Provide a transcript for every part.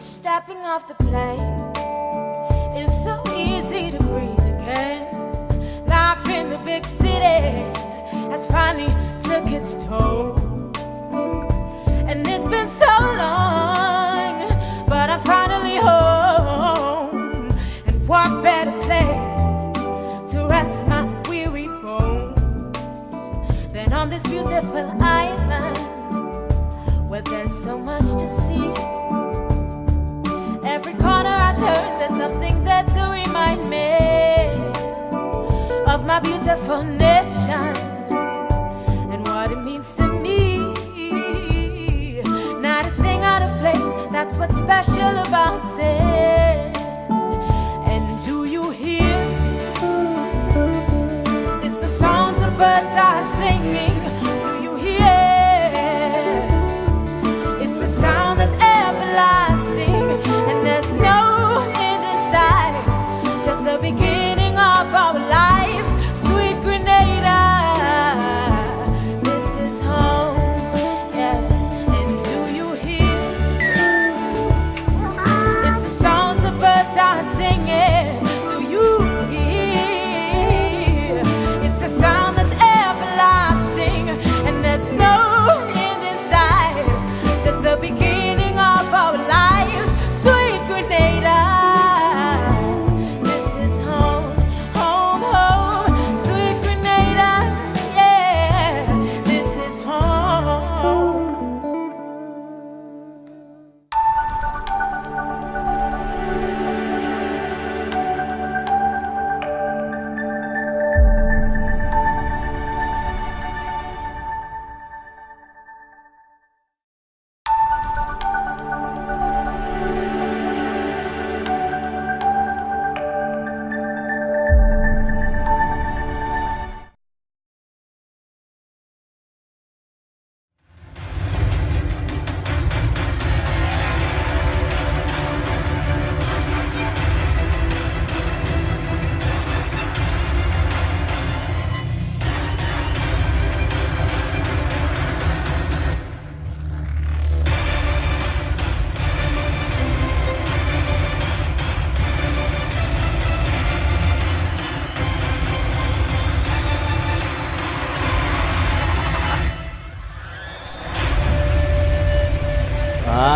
Stepping off the plane, it's so easy to breathe again. Life in the big city has finally took its toll. And it's been so long, but I'm finally home. And what better place to rest my weary bones than on this beautiful island where there's so much to see. Every corner I turn, there's something there to remind me of my beautiful nation and what it means to me. Not a thing out of place, that's what's special about it. And do you hear? It's the songs the birds are singing. Do you hear? It's a sound that's everlasting, and there's no end in sight, just the beginning of our lives. Sweet Grenada, this is home, yes. And do you hear? It's the songs the birds are singing. Do you hear? It's a sound that's everlasting, and there's no end in sight, just the beginning of our lives. Sweet Grenada, this is home, home, home. Sweet Grenada, yeah, this is home.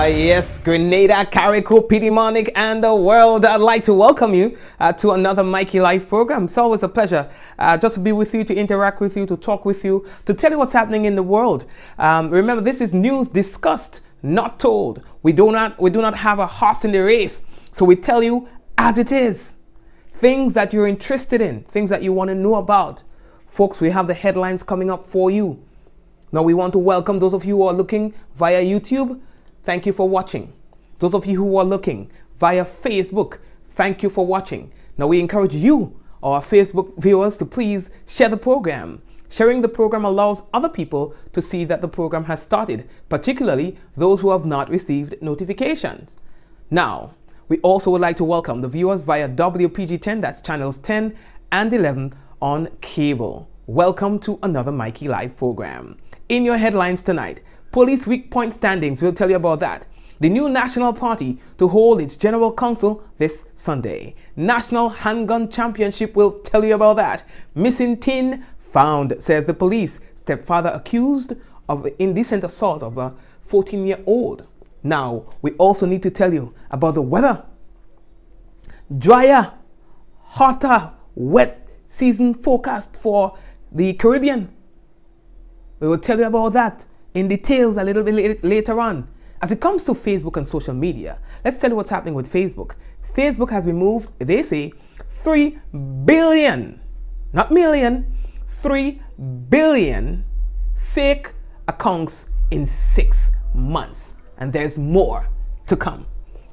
Yes, Grenada, Carrico, Pidimonic, and the world. I'd like to welcome you to another Mikey Live program. It's always a pleasure just to be with you, to interact with you, to talk with you, to tell you what's happening in the world. Remember, this is news discussed, not told. We do not have a horse in the race, so we tell you as it is. Things that you're interested in, things that you want to know about. Folks, we have the headlines coming up for you. Now, we want to welcome those of you who are looking via YouTube. Thank you for watching. Those of you who are looking via Facebook, thank you for watching. Now we encourage you, our Facebook viewers, to please share the program. Sharing the program allows other people to see that the program has started, particularly those who have not received notifications. Now, we also would like to welcome the viewers via WPG10, that's channels 10 and 11 on cable. Welcome to another Mikey Live program. In your headlines tonight, Police Week point standings, we'll tell you about that. The new National Party to hold its General Council this Sunday. National Handgun Championship, we'll tell you about that. Missing tin found, says the police. Stepfather accused of indecent assault of a 14-year-old. Now, we also need to tell you about the weather. Drier, hotter, wet season forecast for the Caribbean. We will tell you about that in details a little bit later on. As it comes to Facebook and social media, let's tell you what's happening with Facebook. Facebook has removed, they say, 3 billion, not million, 3 billion fake accounts in 6 months. And there's more to come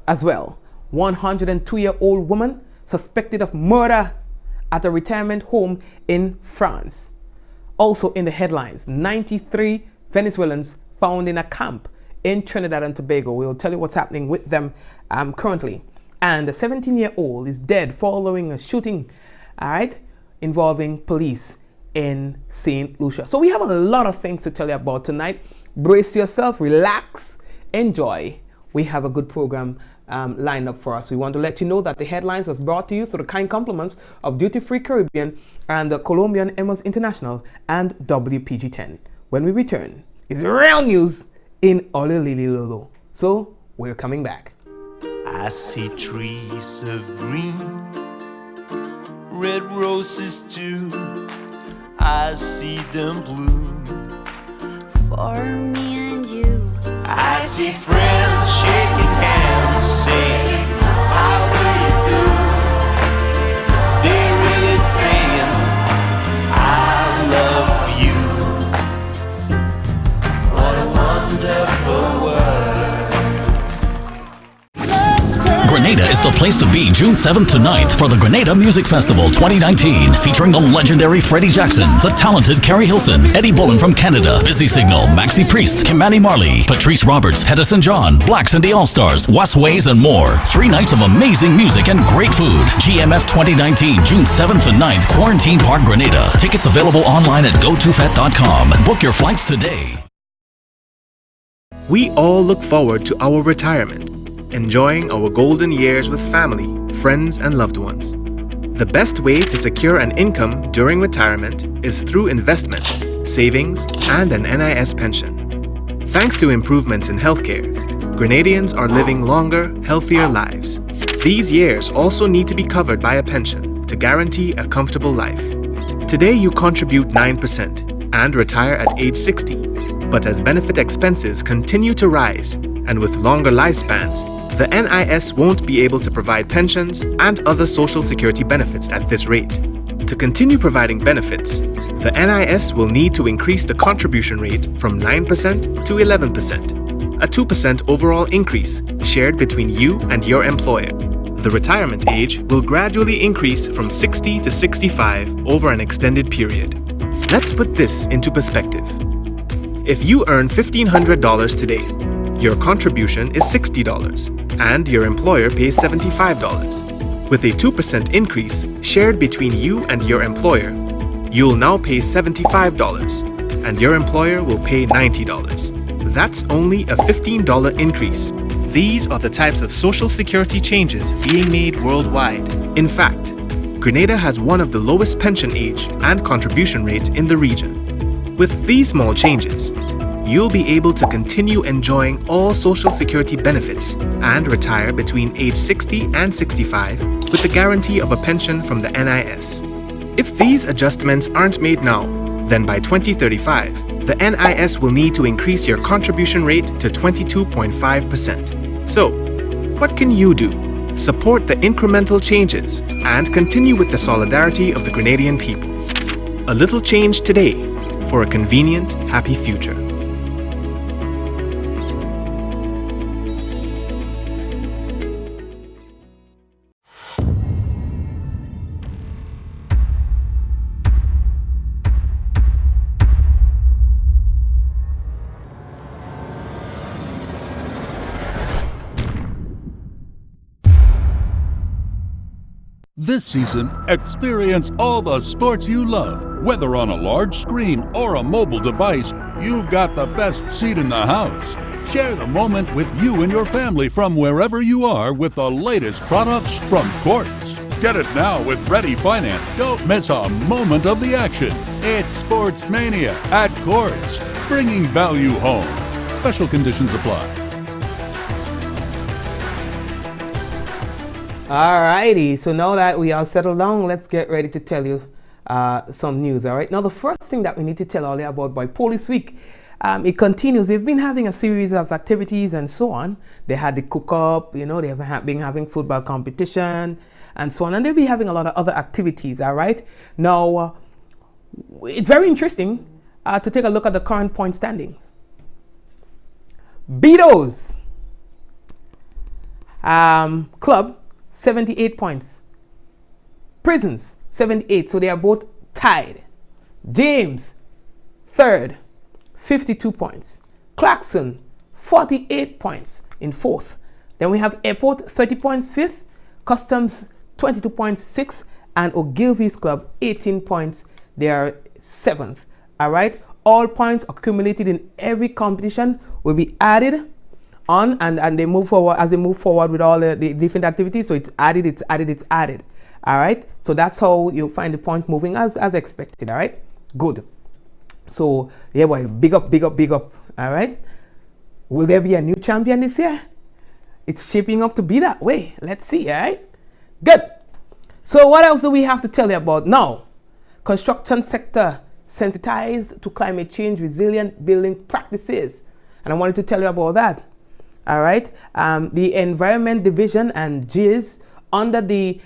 as well. 102-year-old woman suspected of murder at a retirement home in France. Also in the headlines, 93 Venezuelans found in a camp in Trinidad and Tobago. We'll tell you what's happening with them currently. and a 17-year-old is dead following a shooting, all right, involving police in St. Lucia. So we have a lot of things to tell you about tonight. Brace yourself, relax, enjoy. We have a good program lined up for us. We want to let you know that the headlines was brought to you through the kind compliments of Duty Free Caribbean and the Colombian Emos International and WPG10. When we return, it's real news in Ololililolo. So we're coming back. I see trees of green, red roses too. I see them bloom for me and you. I see friends shaking hands, saying, how do you do? They're really saying, I love you. What a wonderful world. Grenada is the place to be June 7th to 9th for the Grenada Music Festival 2019, featuring the legendary Freddie Jackson, the talented Carrie Hilson, Eddie Bullen from Canada, Busy Signal, Maxi Priest, Kimani Marley, Patrice Roberts, Hedison John, Blacks and the All-Stars, Westways, and more. 3 nights of amazing music and great food. GMF 2019, June 7th to 9th, Quarantine Park, Grenada. Tickets available online at gotofet.com. Book your flights today. We all look forward to our retirement, enjoying our golden years with family, friends, and loved ones. The best way to secure an income during retirement is through investments, savings, and an NIS pension. Thanks to improvements in healthcare, Grenadians are living longer, healthier lives. These years also need to be covered by a pension to guarantee a comfortable life. Today you contribute 9% and retire at age 60, but as benefit expenses continue to rise, and with longer lifespans, the NIS won't be able to provide pensions and other social security benefits at this rate. To continue providing benefits, the NIS will need to increase the contribution rate from 9% to 11%, a 2% overall increase shared between you and your employer. The retirement age will gradually increase from 60 to 65 over an extended period. Let's put this into perspective. If you earn $1,500 today, your contribution is $60 and your employer pays $75. With a 2% increase shared between you and your employer, you'll now pay $75 and your employer will pay $90. That's only a $15 increase. These are the types of social security changes being made worldwide. In fact, Grenada has one of the lowest pension age and contribution rates in the region. With these small changes, you'll be able to continue enjoying all social security benefits and retire between age 60 and 65 with the guarantee of a pension from the NIS. If these adjustments aren't made now, then by 2035, the NIS will need to increase your contribution rate to 22.5%. So, what can you do? Support the incremental changes and continue with the solidarity of the Grenadian people. A little change today for a convenient, happy future. This season, experience all the sports you love. Whether on a large screen or a mobile device, you've got the best seat in the house. Share the moment with you and your family from wherever you are with the latest products from Quartz. Get it now with Ready Finance. Don't miss a moment of the action. It's Sports Mania at Quartz, bringing value home. Special conditions apply. Alrighty, so now that we are settled down, let's get ready to tell you some news. All right, now the first thing that we need to tell all you about by Police Week, it continues. They've been having a series of activities and so on. They had the cook-up, you know, they have been having football competition and so on, and they'll be having a lot of other activities. All right, now it's very interesting to take a look at the current point standings. Beatles Club 78 points. Prisons 78, so they are both tied. James third, 52 points. Clarkson 48 points in fourth. Then we have Airport 30 points fifth, Customs 22.6, and Ogilvy's Club 18 points. They are 7th. All right. All points accumulated in every competition will be added on, and they move forward as they move forward with all the different activities. So it's added. All right. So that's how you'll find the points moving as expected. All right. Good. So yeah, boy, big up. All right. Will there be a new champion this year? It's shaping up to be that way. Let's see. All right. Good. So what else do we have to tell you about now? Construction sector sensitized to climate change, resilient building practices, and I wanted to tell you about that. All right. The Environment Division and GIS under the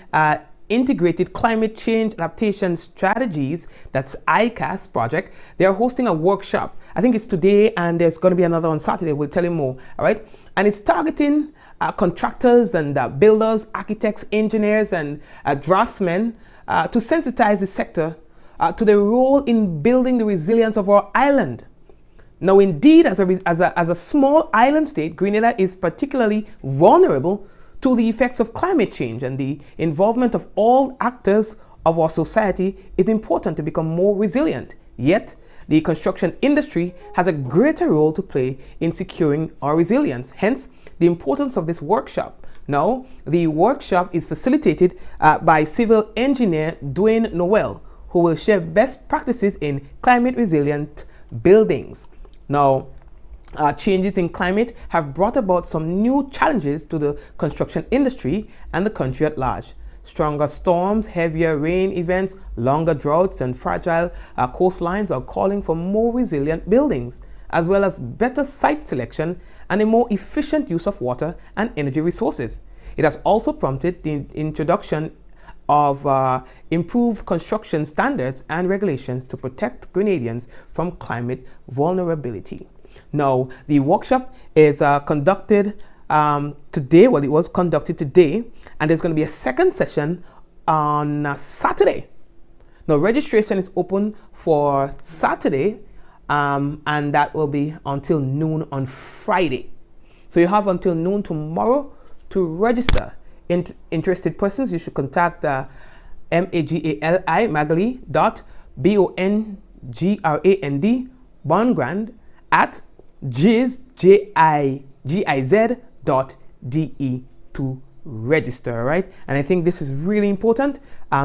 Integrated Climate Change Adaptation Strategies, that's ICAS project, they are hosting a workshop. I think it's today, and there's going to be another on Saturday. We'll tell you more. All right. And it's targeting contractors and builders, architects, engineers, and draftsmen to sensitize the sector to the role in building the resilience of our island. Now, indeed, as a small island state, Grenada is particularly vulnerable to the effects of climate change, and the involvement of all actors of our society is important to become more resilient. Yet, the construction industry has a greater role to play in securing our resilience. Hence, the importance of this workshop. Now, the workshop is facilitated by civil engineer Dwayne Noel, who will share best practices in climate resilient buildings. Now, changes in climate have brought about some new challenges to the construction industry and the country at large. Stronger storms, heavier rain events, longer droughts, and fragile coastlines are calling for more resilient buildings, as well as better site selection and a more efficient use of water and energy resources. It has also prompted the introduction of improved construction standards and regulations to protect Grenadians from climate vulnerability. Now, the workshop is conducted today. Well, it was conducted today, and there's going to be a second session on Saturday. Now, registration is open for Saturday, and that will be until noon on Friday. So you have until noon tomorrow to register. Interested persons, you should contact magali.bongrand at giz.de to register. All right, and I think this is really important.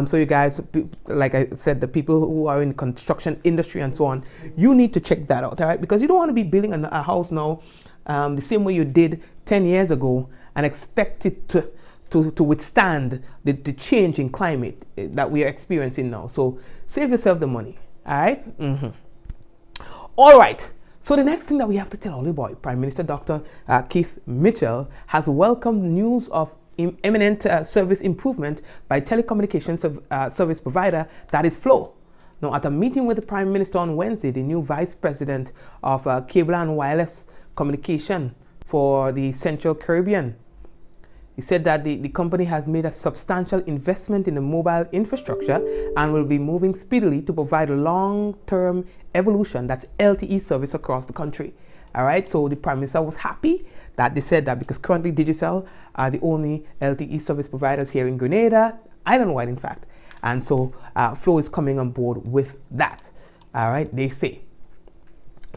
So you guys, like I said, the people who are in construction industry and so on, you need to check that out. All right, because you don't want to be building a house now the same way you did 10 years ago and expect it to withstand the change in climate that we are experiencing now. So save yourself the money. All right. All right. So the next thing that we have to tell all about, Prime Minister Dr. Keith Mitchell has welcomed news of imminent service improvement by telecommunications service provider, that is Flow. Now, at a meeting with the Prime Minister on Wednesday, the new Vice President of Cable and Wireless Communication for the Central Caribbean, he said that the company has made a substantial investment in the mobile infrastructure and will be moving speedily to provide a long-term evolution, that's LTE service across the country. All right, so the Prime Minister was happy that they said that because currently Digicel are the only LTE service providers here in Grenada, island-wide in fact. And so Flow is coming on board with that. All right, they say.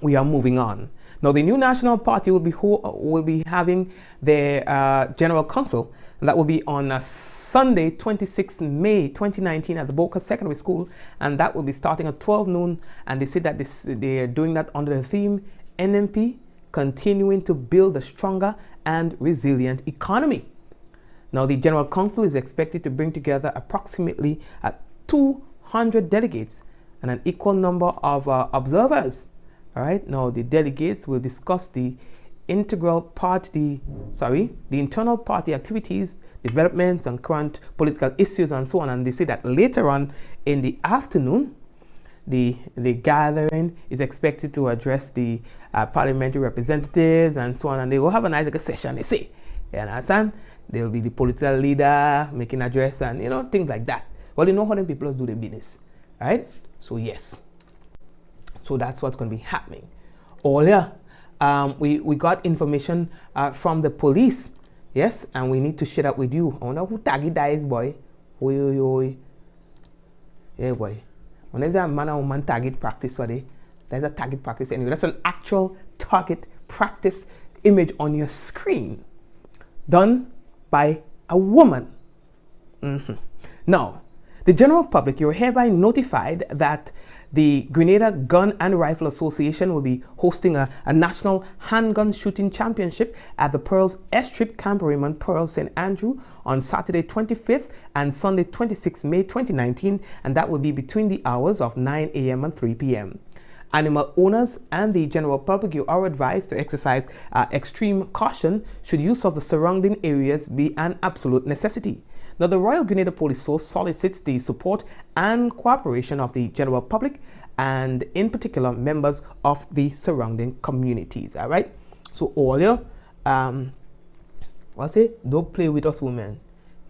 We are moving on. Now, the new National Party will be having their General Council, and that will be on Sunday, 26th May 2019 at the Boca Secondary School, and that will be starting at 12 noon. And they say that they are doing that under the theme NMP, continuing to build a stronger and resilient economy. Now, the General Council is expected to bring together approximately 200 delegates and an equal number of observers. All right. Now, the delegates will discuss the internal party activities, developments, and current political issues, and so on. And they say that later on in the afternoon, the gathering is expected to address the parliamentary representatives and so on. And they will have a nice session. They say, you understand? There will be the political leader making address and things like that. Well, you know how them people do their business, right? So yes. So that's what's going to be happening. Earlier, we got information from the police. Yes, and we need to share that with you. I wonder who taggy dies, boy. Oi, oi, oi. Yeah, boy. Whenever that man or woman target practice, what there's a target practice anyway. That's an actual target practice image on your screen, done by a woman. Now, the general public, you're hereby notified that the Grenada Gun and Rifle Association will be hosting a national handgun shooting championship at the Pearls Airstrip Camp Raymond Pearl St. Andrew on Saturday 25th and Sunday 26th May 2019, and that will be between the hours of 9 a.m. and 3 p.m. Animal owners and the general public, you are advised to exercise extreme caution should use of the surrounding areas be an absolute necessity. Now, the Royal Grenada Police Force solicits the support and cooperation of the general public and, in particular, members of the surrounding communities. All right. So, all you, what's it? Don't play with us, women.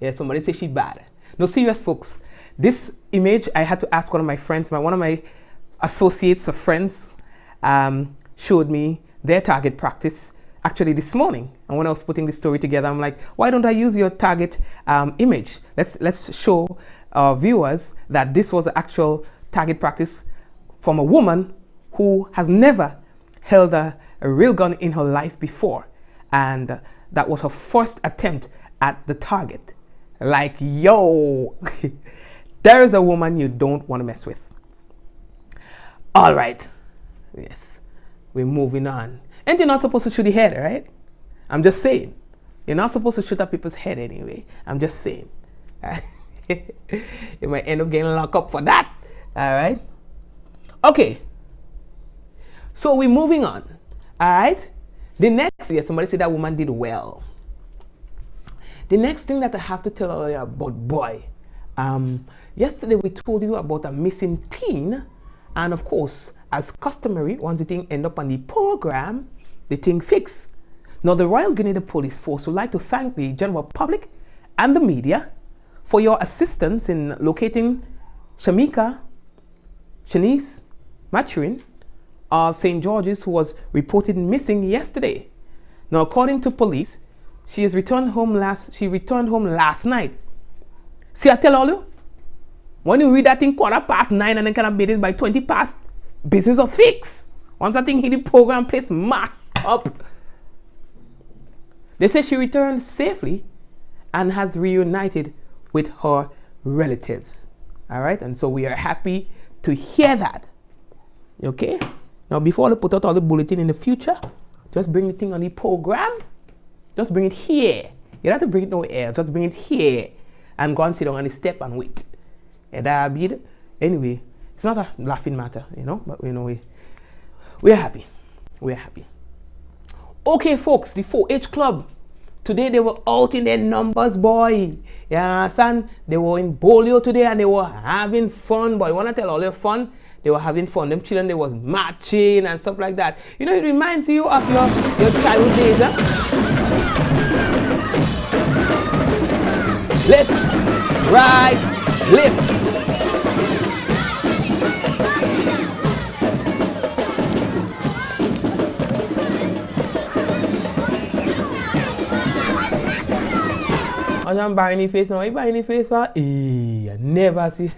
Yeah, somebody say she bad. No, serious, folks. This image, I had to ask one of my friends, one of my associates or friends, showed me their target practice actually this morning. And when I was putting the story together, I'm like, why don't I use your target image? Let's show our viewers that this was the actual target practice from a woman who has never held a real gun in her life before. And that was her first attempt at the target. Like, yo, there is a woman you don't want to mess with. All right. Yes, we're moving on. And you're not supposed to shoot the head, right? I'm just saying. You're not supposed to shoot at people's head anyway. I'm just saying. You might end up getting locked up for that. All right. Okay. So we're moving on. All right. The next, yeah, somebody said that woman did well. The next thing that I have to tell you about, boy. Yesterday we told you about a missing teen. And of course, as customary, once the thing end up on the program, the thing fix. Now, the Royal Grenada Police Force would like to thank the general public and the media for your assistance in locating Shanice Maturin of St. George's, who was reported missing yesterday. Now, according to police, she returned home last night. See, I tell all you, when you read that thing 9:15 and then kind of be this by 20 past, business was fixed. Once that thing hit the program place, mark up. They say she returned safely and has reunited with her relatives. All right, and so we are happy to hear that. Okay, now before they put out all the bulletin in the future, just bring the thing on the program. Just bring it here. You don't have to bring it nowhere else. Just bring it here and go and sit down on the step and wait. Anyway, it's not a laughing matter, but we're happy. We're happy. Okay, folks, the 4-H Club. Today they were out in their numbers, boy. You understand? They were in Bolio today and they were having fun, boy. You want to tell all their fun? They were having fun. Them children, they was marching and stuff like that. It reminds you of your childhood days, huh? Left, right, left. I'm buying the face now. You buying the face for? I never see.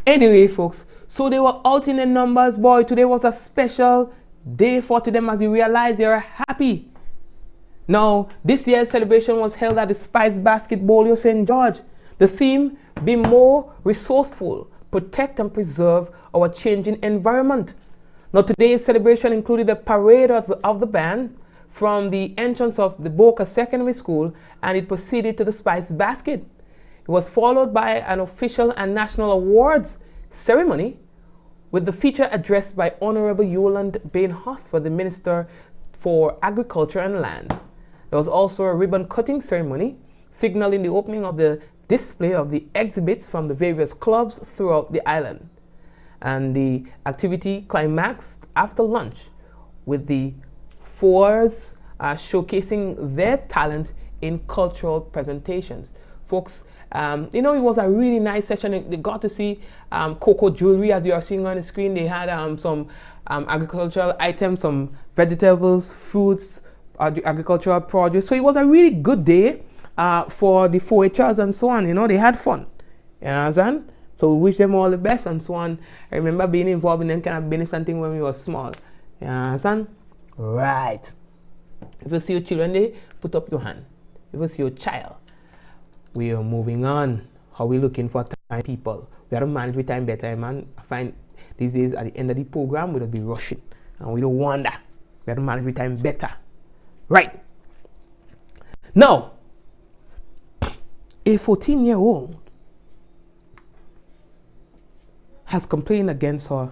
Anyway, folks, so they were out in the numbers, boy. Today was a special day for them as you realize they are happy. Now, this year's celebration was held at the Spice Basket Bolio St. George. The theme, be more resourceful, protect and preserve our changing environment. Now, today's celebration included a parade of the band from the entrance of the Boca Secondary School, and it proceeded to the Spice Basket. It was followed by an official and national awards ceremony with the feature addressed by Honorable Yolande Bain-Hosford, the Minister for Agriculture and Lands. There was also a ribbon cutting ceremony signaling the opening of the display of the exhibits from the various clubs throughout the island. And the activity climaxed after lunch with the fours showcasing their talent in cultural presentations. Folks, it was a really nice session. They got to see cocoa jewelry, as you are seeing on the screen. They had some agricultural items, some vegetables, fruits, agricultural produce. So it was a really good day for the 4-Hers and so on. You know, they had fun. You understand? So we wish them all the best and so on. I remember being involved in them kind of business and thing when we were small. You understand? Right. If you see your children there, put up your hand. If you see your child, we are moving on. How we looking for time, people? We have to manage with time better, man. I find these days at the end of the program, we'll be rushing. And we don't want that. We have to manage with time better. Right. Now, a 14-year-old has complained against her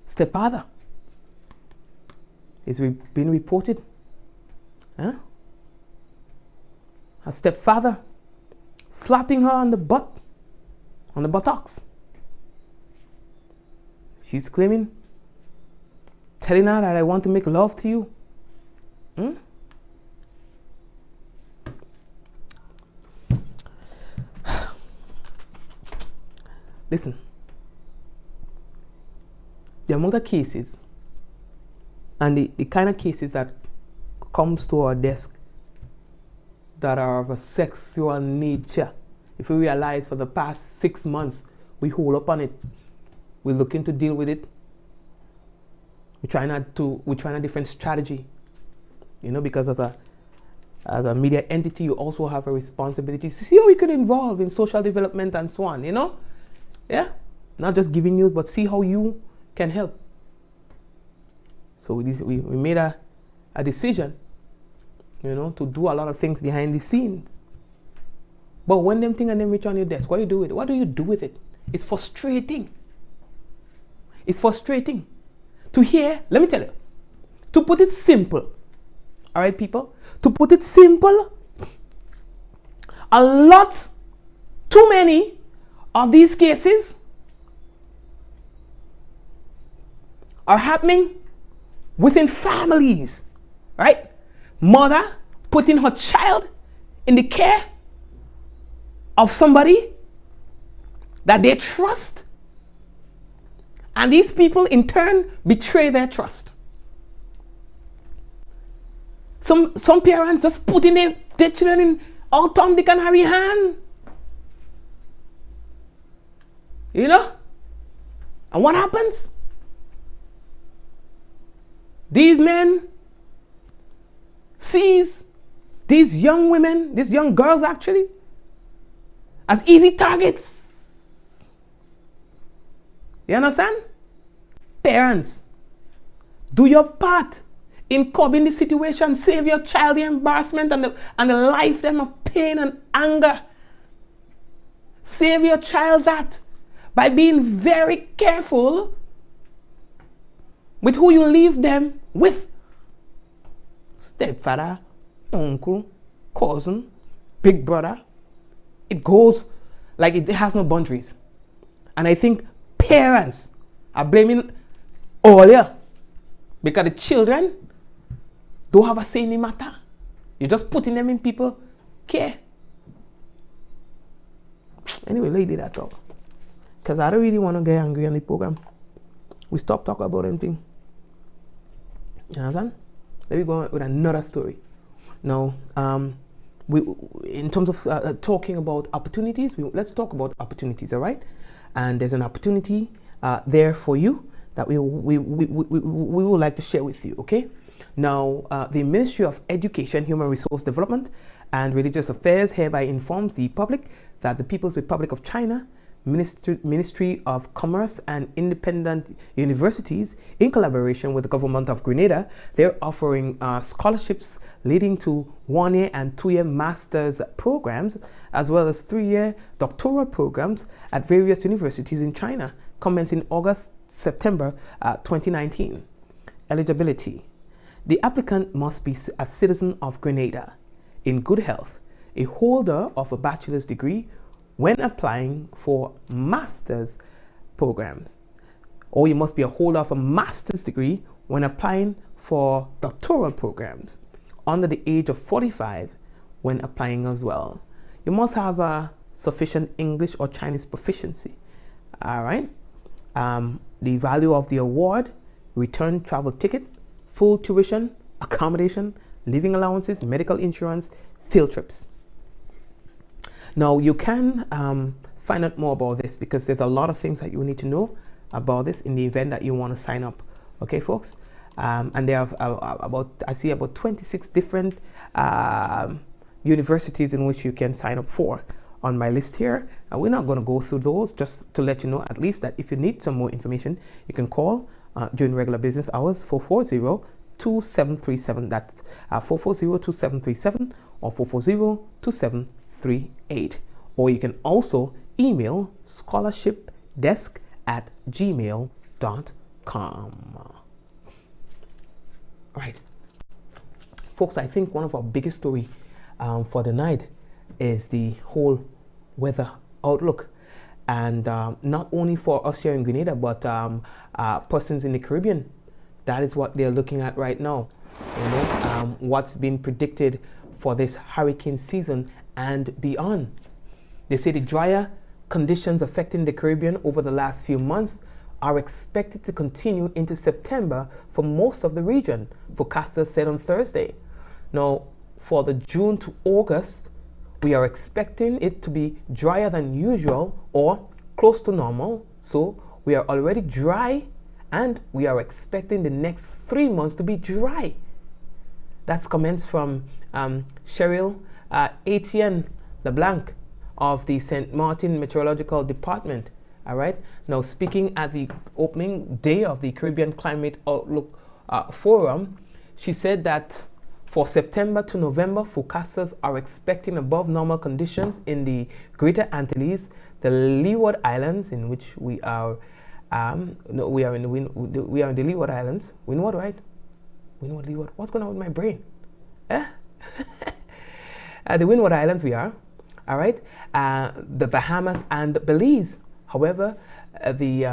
stepfather. It's been reported. Huh? Her stepfather slapping her on the buttocks. She's claiming, telling her that I want to make love to you. Listen, the amount of cases and the kind of cases that comes to our desk that are of a sexual nature, if we realize for the past 6 months we hold up on it, we're looking to deal with it, we're trying a different strategy, you know, because as a media entity you also have a responsibility to see how we could involve in social development and so on, you know. Yeah, not just giving news, but see how you can help. So we made a decision, you know, to do a lot of things behind the scenes. But when them thing and them reach on your desk, what do you do with it? What do you do with it? It's frustrating. It's frustrating to hear. Let me tell you, to put it simple, all right, people. To put it simple, too many of these cases are happening within families, right? Mother putting her child in the care of somebody that they trust, and these people in turn betray their trust. Some parents just putting their children in all Tom, Dick and Harry hand. You know? And what happens? These men sees these young women, these young girls actually, as easy targets. You understand? Parents, do your part in curbing the situation. Save your child the embarrassment and the life them of pain and anger. Save your child that by being very careful with who you leave them with. Stepfather, uncle, cousin, big brother. It goes like it has no boundaries. And I think parents are blaming all here because the children don't have a say in the matter. You're just putting them in people's care. Anyway, lady, that talk. Because I don't really want to get angry on the program. We stop talking about anything. You understand? Let me go on with another story. Now, in terms of talking about opportunities, let's talk about opportunities, all right? And there's an opportunity there for you that we would like to share with you, okay? Now, the Ministry of Education, Human Resource Development, and Religious Affairs hereby informs the public that the People's Republic of China Ministry of Commerce and independent universities, in collaboration with the government of Grenada, they're offering scholarships leading to 1-year and 2-year master's programs, as well as 3-year doctoral programs at various universities in China, commencing September 2019. Eligibility. The applicant must be a citizen of Grenada, in good health, a holder of a bachelor's degree when applying for master's programs, or you must be a holder of a master's degree when applying for doctoral programs, under the age of 45 when applying as well. You must have a sufficient English or Chinese proficiency. All right. The value of the award: return travel ticket, full tuition accommodation, living allowances, medical insurance, field trips. Now you can find out more about this because there's a lot of things that you need to know about this in the event that you want to sign up. Okay, folks. And there are I see about 26 different universities in which you can sign up for on my list here. And we're not going to go through those, just to let you know at least that if you need some more information, you can call during regular business hours 440-2737. That's 440-2737 or 440-2738. Or you can also email scholarshipdesk@gmail.com. Right, folks, I think one of our biggest story for the night is the whole weather outlook, and not only for us here in Grenada, but persons in the Caribbean. That is what they're looking at right now. You know, what's been predicted for this hurricane season and beyond. They say the drier conditions affecting the Caribbean over the last few months are expected to continue into September for most of the region, forecasters said on Thursday. Now, for the June to August, we are expecting it to be drier than usual or close to normal. So we are already dry, and we are expecting the next 3 months to be dry. That's comments from Cheryl Etienne LeBlanc of the St. Martin Meteorological Department. All right. Now, speaking at the opening day of the Caribbean Climate Outlook Forum, she said that for September to November, forecasters are expecting above normal conditions in the Greater Antilles, the Leeward Islands, in which we are. We are in the Leeward Islands. Windward, right? Windward, Leeward. What's going on with my brain? The Windward Islands, we are. All right. The Bahamas and Belize. However, the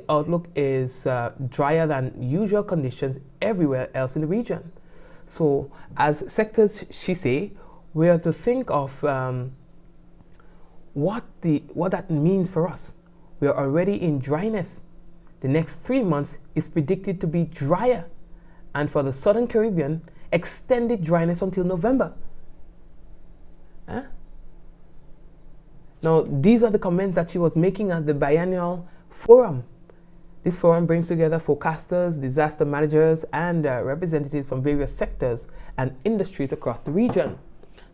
outlook is drier than usual conditions everywhere else in the region. So, as sectors, she say, we have to think of what that means for us. We are already in dryness. The next 3 months is predicted to be drier, and for the Southern Caribbean, extended dryness until November. Now, these are the comments that she was making at the biennial forum. This forum brings together forecasters, disaster managers, and representatives from various sectors and industries across the region.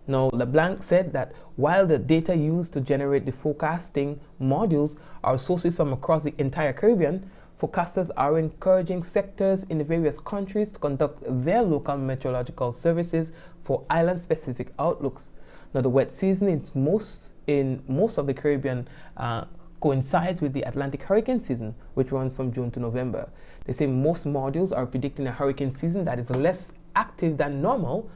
Now, LeBlanc said that while the data used to generate the forecasting modules are sources from across the entire Caribbean, forecasters are encouraging sectors in the various countries to conduct their local meteorological services for island-specific outlooks. Now, the wet season in most of the Caribbean coincides with the Atlantic hurricane season, which runs from June to November. They say most modules are predicting a hurricane season that is less active than normal,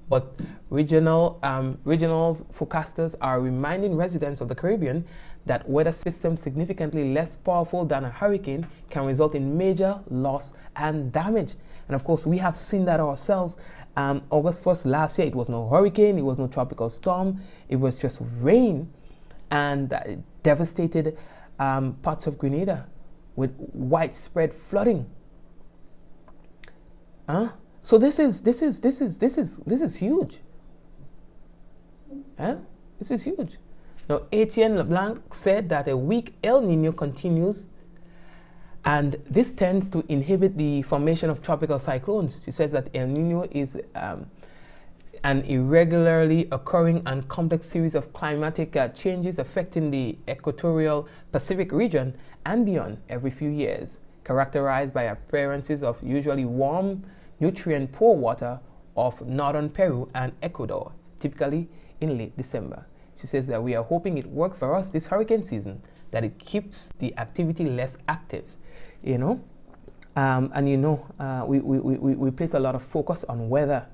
but regional forecasters are reminding residents of the Caribbean that weather systems significantly less powerful than a hurricane can result in major loss and damage. And of course, we have seen that ourselves. August 1st last year, it was no hurricane, it was no tropical storm, it was just rain, and it devastated parts of Grenada with widespread flooding. So this is huge. This is huge. Now, Etienne LeBlanc said that a weak El Nino continues, and this tends to inhibit the formation of tropical cyclones. She says that El Nino is an irregularly occurring and complex series of climatic changes affecting the equatorial Pacific region and beyond every few years, characterized by appearances of usually warm, nutrient-poor water of northern Peru and Ecuador, typically in late December. She says that we are hoping it works for us this hurricane season, that it keeps the activity less active, you know. We place a lot of focus on weather.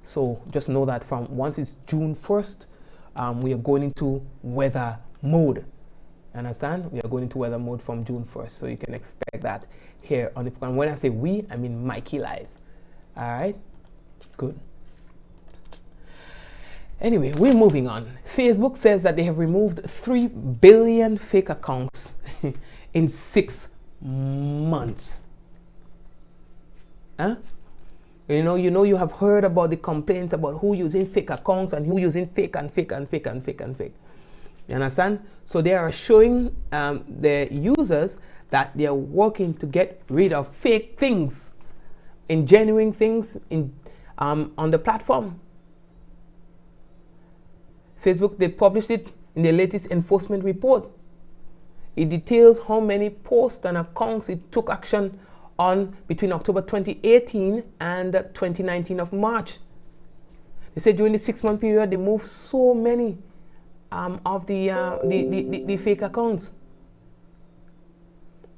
So just know that from once it's June 1st, we are going into weather mode. Understand? We are going into weather mode from June 1st. So you can expect that here on the program. When I say we, I mean Mikey Live. All right? Good. Anyway, we're moving on. Facebook says that they have removed 3 billion fake accounts in 6 months. You have heard about the complaints about who using fake accounts and who using fake and fake and fake and fake and fake. You understand? So they are showing their users that they are working to get rid of fake things, genuine things on the platform. Facebook, they published it in their latest enforcement report. It details how many posts and accounts it took action on between October 2018 and 2019 of March. They said during the 6-month period, they moved so many of the fake accounts.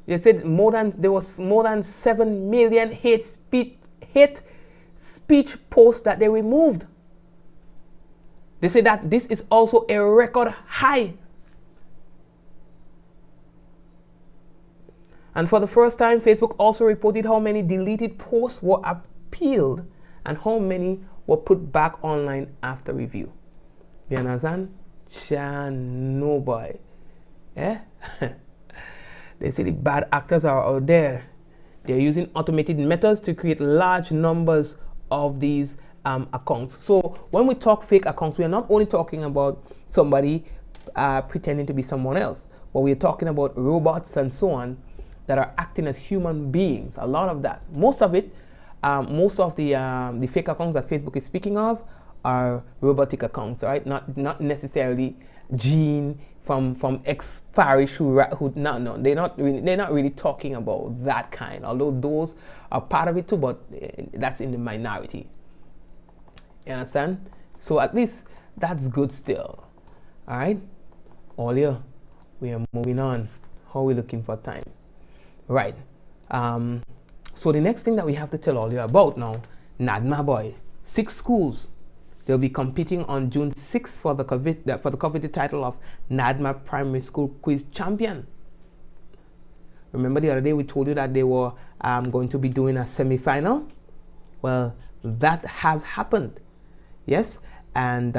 They said there was more than 7 million hate speech posts that they removed. They say that this is also a record high. And for the first time, Facebook also reported how many deleted posts were appealed and how many were put back online after review. You understand? No boy. Eh? They say the bad actors are out there. They're using automated methods to create large numbers of these accounts. So when we talk fake accounts, we are not only talking about somebody pretending to be someone else, but we're talking about robots and so on that are acting as human beings. A lot of that. Most of it, most of the fake accounts that Facebook is speaking of are robotic accounts, right? Not necessarily Gene from ex-parish who no, they're not really talking about that kind. Although those are part of it too, but that's in the minority. You understand? So at least that's good still. All right, Olia, we are moving on. How are we looking for time? Right. So the next thing that we have to tell all you about now, NADMA boy, 6 schools. They'll be competing on June 6th for the coveted title of NADMA Primary School Quiz Champion. Remember the other day we told you that they were going to be doing a semi-final? Well, that has happened. Yes. And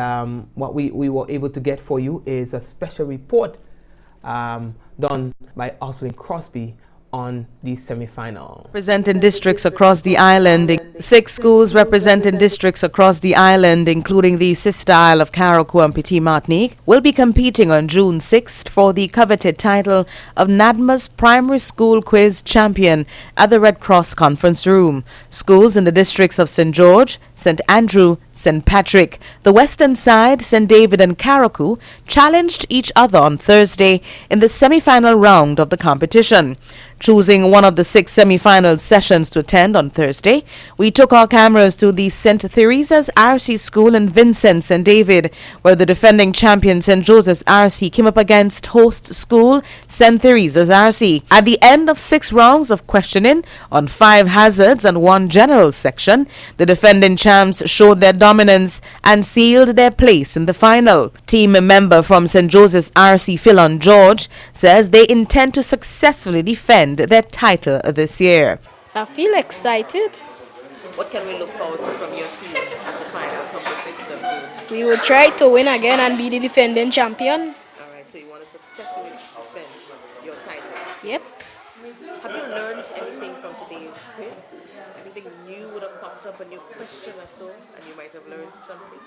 what we were able to get for you is a special report done by Oslin Crosby on the semi-final. Representing districts across the island, 6 schools representing districts across the island, including the sister isle of Carriacou and Petit Martinique, will be competing on June 6th for the coveted title of NADMA's Primary School Quiz Champion at the Red Cross Conference Room. Schools in the districts of St. George, St. Andrew, St. Patrick, the Western Side, St. David and Carriacou challenged each other on Thursday in the semi-final round of the competition. Choosing one of the 6 semi-final sessions to attend on Thursday, we took our cameras to the St. Theresa's RC School in Vincent, St. David, where the defending champion St. Joseph's RC came up against host school St. Theresa's RC. At the end of 6 rounds of questioning on 5 hazards and 1 general section, the defending champs showed their dominance and sealed their place in the final. Team member from St. Joseph's RC, Philon George, says they intend to successfully defend their title this year. I feel excited. What can we look forward to from your team at the final from the 6th of June? We will try to win again and be the defending champion. All right, so you want to successfully defend your titles? Yep. Have you learned anything from today's quiz? Anything new would have popped up, a new question or so, and you might have learned something?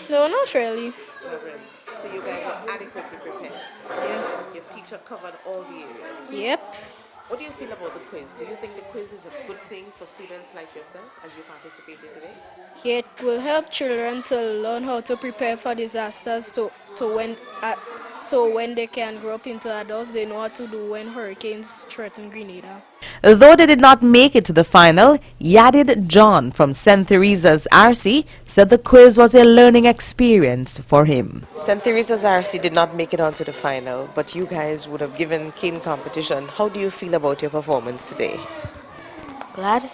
No, not really. Not really. So you guys are adequately prepared? Yeah. Your teacher covered all the areas? Yep. What do you feel about the quiz? Do you think the quiz is a good thing for students like yourself as you participated today? Yeah, it will help children to learn how to prepare for disasters so when they can grow up into adults, they know what to do when hurricanes threaten Grenada. Though they did not make it to the final, Yadid John from St. Theresa's RC said the quiz was a learning experience for him. St. Theresa's RC did not make it onto the final, but you guys would have given keen competition. How do you feel about your performance today? Glad?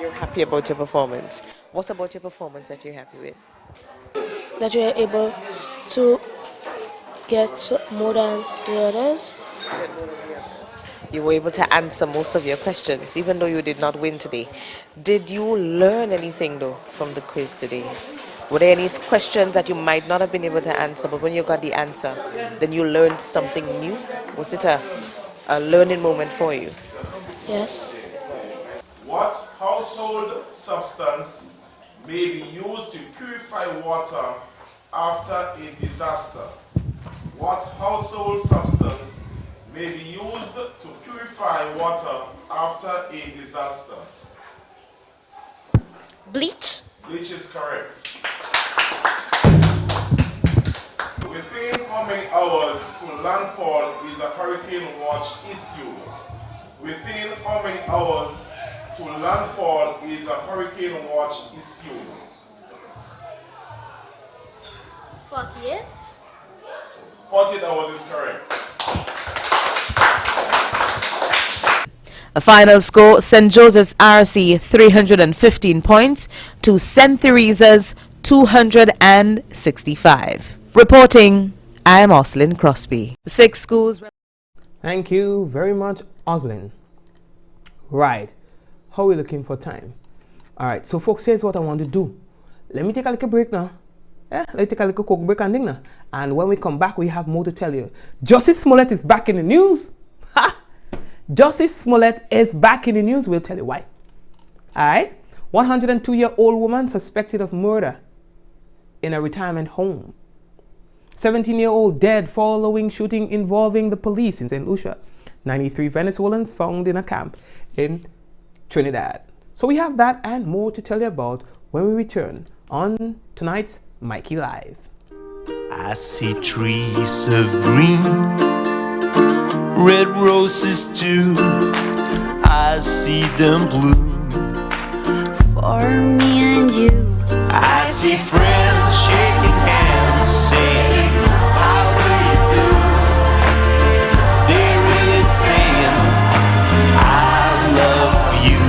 You're happy about your performance. What about your performance that you're happy with? That we are able to get more than the others. You were able to answer most of your questions, even though you did not win today. Did you learn anything, though, from the quiz today? Were there any questions that you might not have been able to answer, but when you got the answer, then you learned something new? Was it a learning moment for you? Yes. What household substance may be used to purify water after a disaster? What household substance may be used to purify water after a disaster? Bleach. Bleach is correct. Within how many hours to landfall is a hurricane watch issued? Within how many hours to landfall is a hurricane watch issued? 48. 48 hours is correct. A final score, St. Joseph's RC 315 points to St. Teresa's 265. Reporting, I am Oslin Crosby. 6 schools. Thank you very much, Oslin. Right. How are we looking for time? Alright, so folks, here's what I want to do. Let me take a little break now. Let's take a little coke break and thing now. And when we come back, we have more to tell you. Justice Smollett is back in the news. Ha! Justice Smollett is back in the news. We'll tell you why. Alright. 102-year-old woman suspected of murder in a retirement home. 17-year-old dead following shooting involving the police in St. Lucia. 93 Venezuelans found in a camp in Trinidad. So we have that and more to tell you about when we return on tonight's Mikey Live. I see trees of green, red roses too. I see them bloom For me and you. I see friends shaking hands, saying, how do you do? They're really saying, I love you.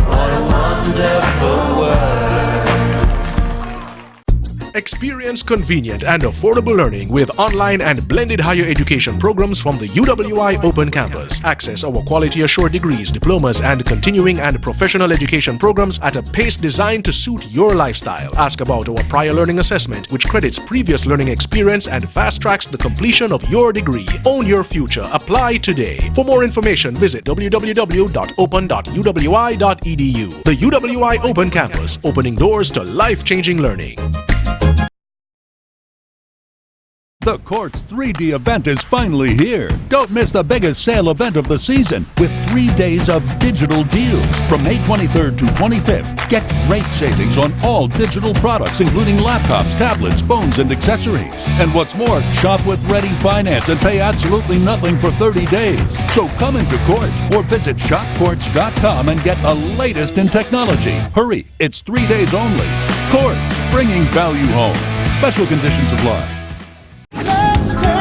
What a wonderful world. Experience convenient and affordable learning with online and blended higher education programs from the UWI Open Campus. Access our quality assured degrees, diplomas, and continuing and professional education programs at a pace designed to suit your lifestyle. Ask about our prior learning assessment, which credits previous learning experience and fast tracks the completion of your degree. Own your future. Apply today. For more information, visit www.open.uwi.edu. The UWI Open Campus, opening doors to life-changing learning. The Courts 3D event is finally here. Don't miss the biggest sale event of the season with 3 days of digital deals from May 23rd to 25th. Get great savings on all digital products, including laptops, tablets, phones, and accessories. And what's more, shop with Ready Finance and pay absolutely nothing for 30 days. So come into Courts or visit shopcourts.com and get the latest in technology. Hurry, it's 3 days only. Courts, bringing value home. Special conditions apply.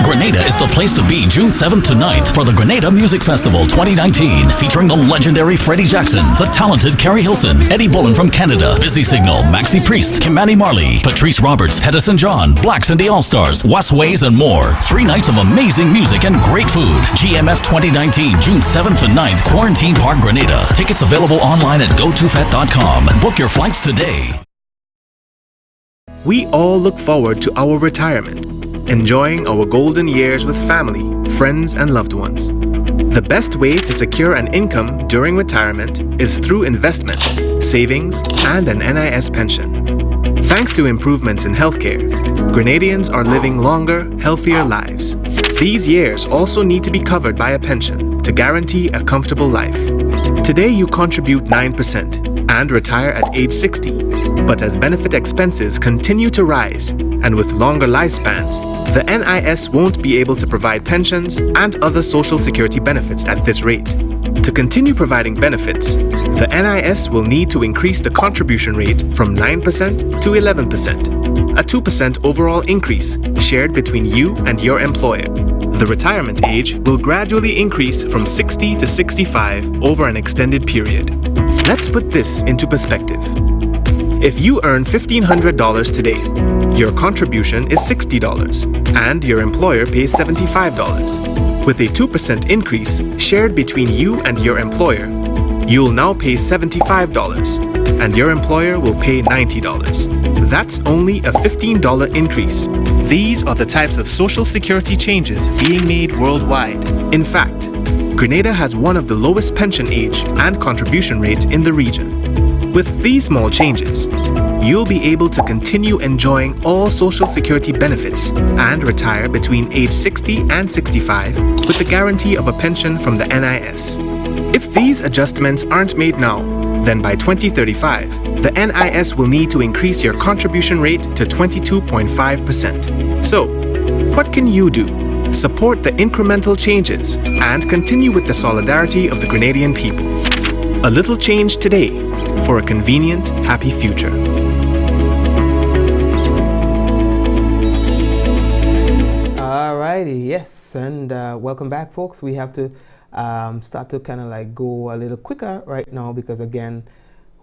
Grenada is the place to be June 7th to 9th for the Grenada Music Festival 2019, featuring the legendary Freddie Jackson, the talented Carrie Hilson, Eddie Bullen from Canada, Busy Signal, Maxi Priest, Kimani Marley, Patrice Roberts, Hedison John, Blacks and the All-Stars, Westways, and more. 3 nights of amazing music and great food. GMF 2019, June 7th to 9th, Quarantine Park, Grenada. Tickets available online at gotofet.com. Book your flights today. We all look forward to our retirement, enjoying our golden years with family, friends, and loved ones. The best way to secure an income during retirement is through investments, savings, and an NIS pension. Thanks to improvements in healthcare, Grenadians are living longer, healthier lives. These years also need to be covered by a pension to guarantee a comfortable life. Today you contribute 9% and retire at age 60. But as benefit expenses continue to rise, and with longer lifespans, the NIS won't be able to provide pensions and other social security benefits at this rate. To continue providing benefits, the NIS will need to increase the contribution rate from 9% to 11%, a 2% overall increase shared between you and your employer. The retirement age will gradually increase from 60 to 65 over an extended period. Let's put this into perspective. If you earn $1,500 today, your contribution is $60 and your employer pays $75. With a 2% increase shared between you and your employer, you'll now pay $75 and your employer will pay $90. That's only a $15 increase. These are the types of social security changes being made worldwide. In fact, Grenada has one of the lowest pension age and contribution rates in the region. With these small changes, you'll be able to continue enjoying all Social Security benefits and retire between age 60 and 65 with the guarantee of a pension from the NIS. If these adjustments aren't made now, then by 2035, the NIS will need to increase your contribution rate to 22.5%. So, what can you do? Support the incremental changes and continue with the solidarity of the Grenadian people. A little change today for a convenient, happy future. Alrighty, yes, and welcome back, folks. We have to start to kind of like go a little quicker right now because again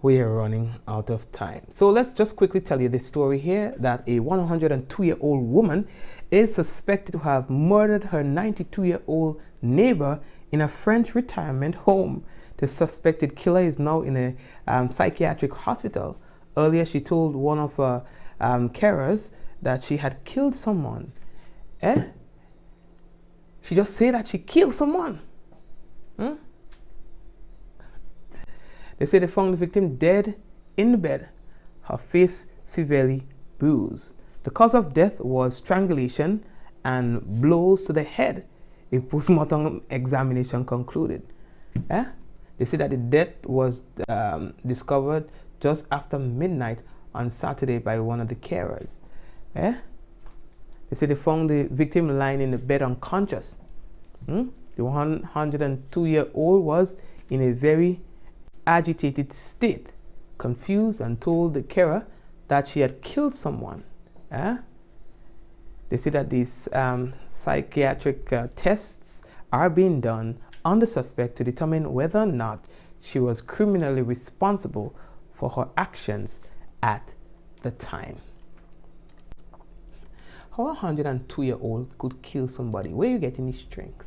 we are running out of time. So let's just quickly tell you this story here that a 102-year-old woman is suspected to have murdered her 92-year-old neighbor in a French retirement home. The suspected killer is now in a psychiatric hospital. Earlier she told one of her carers that she had killed someone. She just said that she killed someone. They say they found the victim dead in the bed, her face severely bruised. The cause of death was strangulation and blows to the head, a postmortem examination concluded. They say that the death was discovered just after midnight on Saturday by one of the carers. They say they found the victim lying in the bed unconscious. The 102-year-old was in a very agitated state, confused, and told the carer that she had killed someone. They say that these psychiatric tests are being done on the suspect to determine whether or not she was criminally responsible for her actions at the time. How a 102-year-old could kill somebody? Where are you getting his strength?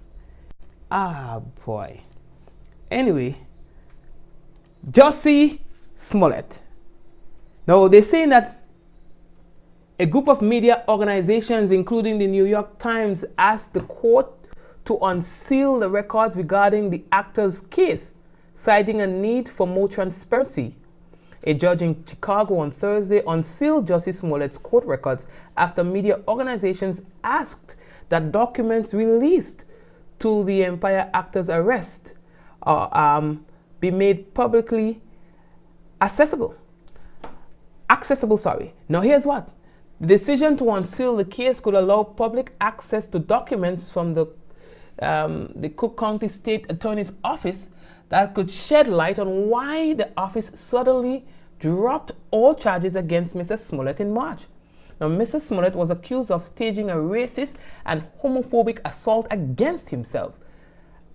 Ah, boy. Anyway, Jussie Smollett. Now, they're saying that a group of media organizations, including the New York Times, asked the court to unseal the records regarding the actor's case, citing a need for more transparency. A judge in Chicago on Thursday unsealed Jussie Smollett's court records after media organizations asked that documents released to the Empire actor's arrest be made publicly accessible. Now here's what. The decision to unseal the case could allow public access to documents from the Cook County State Attorney's Office that could shed light on why the office suddenly dropped all charges against Mr. Smollett in March. Now, Mr. Smollett was accused of staging a racist and homophobic assault against himself.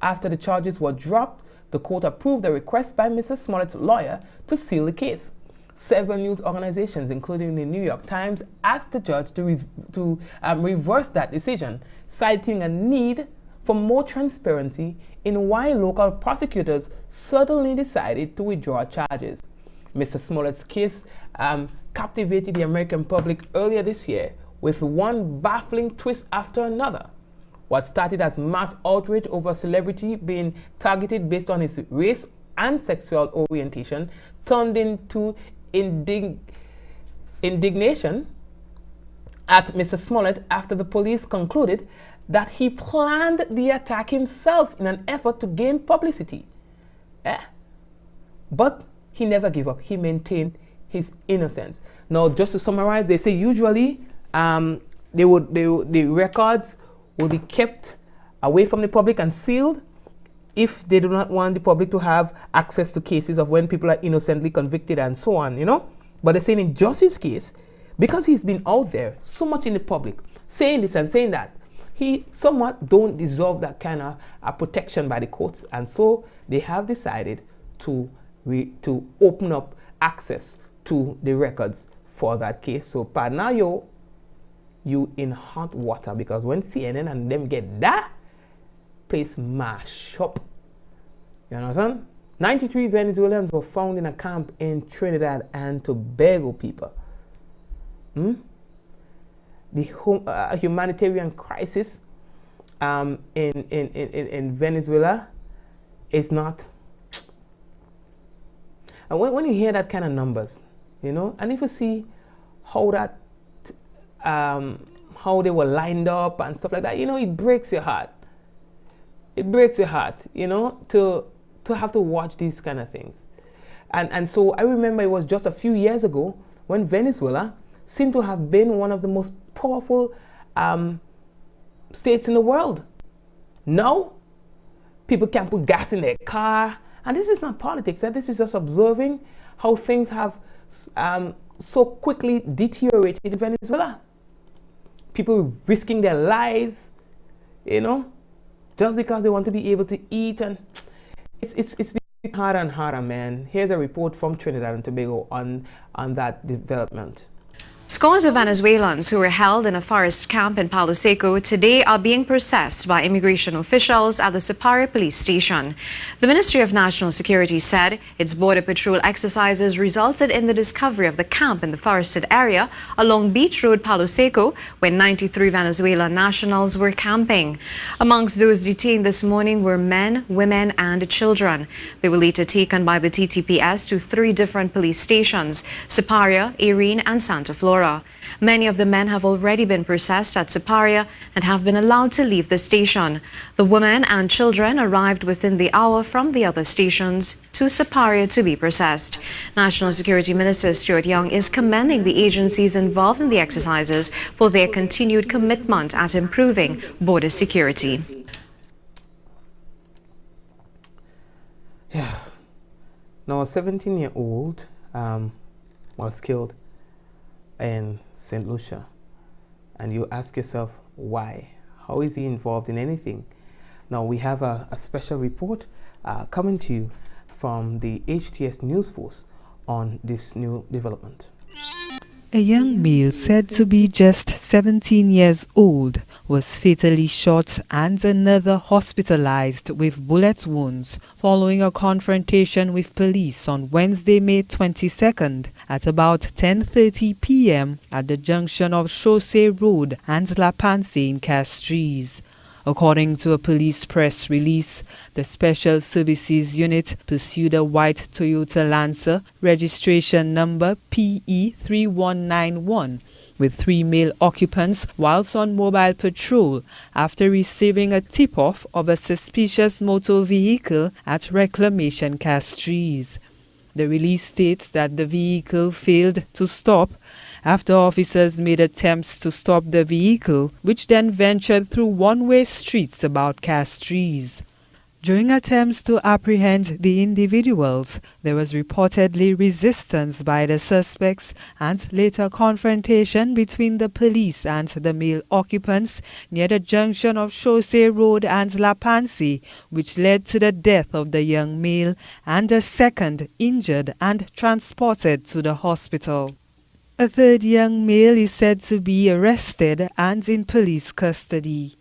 After the charges were dropped, the court approved a request by Mr. Smollett's lawyer to seal the case. Several news organizations, including the New York Times, asked the judge to reverse that decision, citing a need for more transparency in why local prosecutors suddenly decided to withdraw charges. Mr. Smollett's case captivated the American public earlier this year with one baffling twist after another. What started as mass outrage over a celebrity being targeted based on his race and sexual orientation turned into indignation at Mr. Smollett after the police concluded that he planned the attack himself in an effort to gain publicity. But he never gave up. He maintained his innocence. Now, just to summarize, they say usually the records will be kept away from the public and sealed if they do not want the public to have access to cases of when people are innocently convicted and so on, you know. But they're saying in Jussie's case, because he's been out there so much in the public, saying this and saying that, he somewhat don't deserve that kind of protection by the courts, and so they have decided to open up access to the records for that case. So, now you in hot water, because when CNN and them get that place mash up, you understand? 93 Venezuelans were found in a camp in Trinidad and Tobago, people. The humanitarian crisis in Venezuela is not. And when you hear that kind of numbers, you know, and if you see how that, how they were lined up and stuff like that, you know, it breaks your heart. It breaks your heart, you know, to have to watch these kind of things. And so I remember it was just a few years ago when Venezuela seemed to have been one of the most powerful states in the world. Now, people can put gas in their car. And this is not politics. This is just observing how things have so quickly deteriorated in Venezuela. People risking their lives, you know, just because they want to be able to eat. And it's becoming harder and harder, man. Here's a report from Trinidad and Tobago on that development. Scores of Venezuelans who were held in a forest camp in Palo Seco today are being processed by immigration officials at the Siparia police station. The Ministry of National Security said its border patrol exercises resulted in the discovery of the camp in the forested area along Beach Road, Palo Seco, where 93 Venezuelan nationals were camping. Amongst those detained this morning were men, women, and children. They were later taken by the TTPS to 3 different police stations: Siparia, Irene, and Santa Flora. Many of the men have already been processed at Siparia and have been allowed to leave the station. The women and children arrived within the hour from the other stations to Siparia to be processed. National Security Minister Stuart Young is commending the agencies involved in the exercises for their continued commitment at improving border security. Yeah. Now, a 17-year-old was killed in St. Lucia, and you ask yourself why. How is he involved in anything? Now we have a special report coming to you from the HTS News Force on this new development. A young male said to be just 17 years old was fatally shot and another hospitalized with bullet wounds following a confrontation with police on Wednesday, May 22nd at about 10:30 p.m. at the junction of Chaussee Road and La Panse in Castries. According to a police press release, the Special Services Unit pursued a white Toyota Lancer, registration number PE3191, with 3 male occupants whilst on mobile patrol after receiving a tip-off of a suspicious motor vehicle at Reclamation Castries. The release states that the vehicle failed to stop after officers made attempts to stop the vehicle, which then ventured through one-way streets about Castries. During attempts to apprehend the individuals, there was reportedly resistance by the suspects and later confrontation between the police and the male occupants near the junction of Chaussee Road and La Panse, which led to the death of the young male and a second injured and transported to the hospital. A third young male is said to be arrested and in police custody.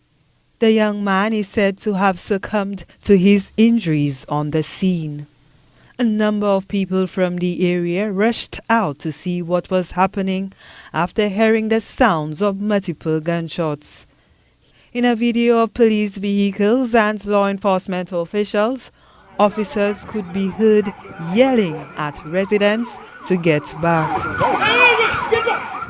The young man is said to have succumbed to his injuries on the scene. A number of people from the area rushed out to see what was happening after hearing the sounds of multiple gunshots. In a video of police vehicles and law enforcement officials, officers could be heard yelling at residents to get back.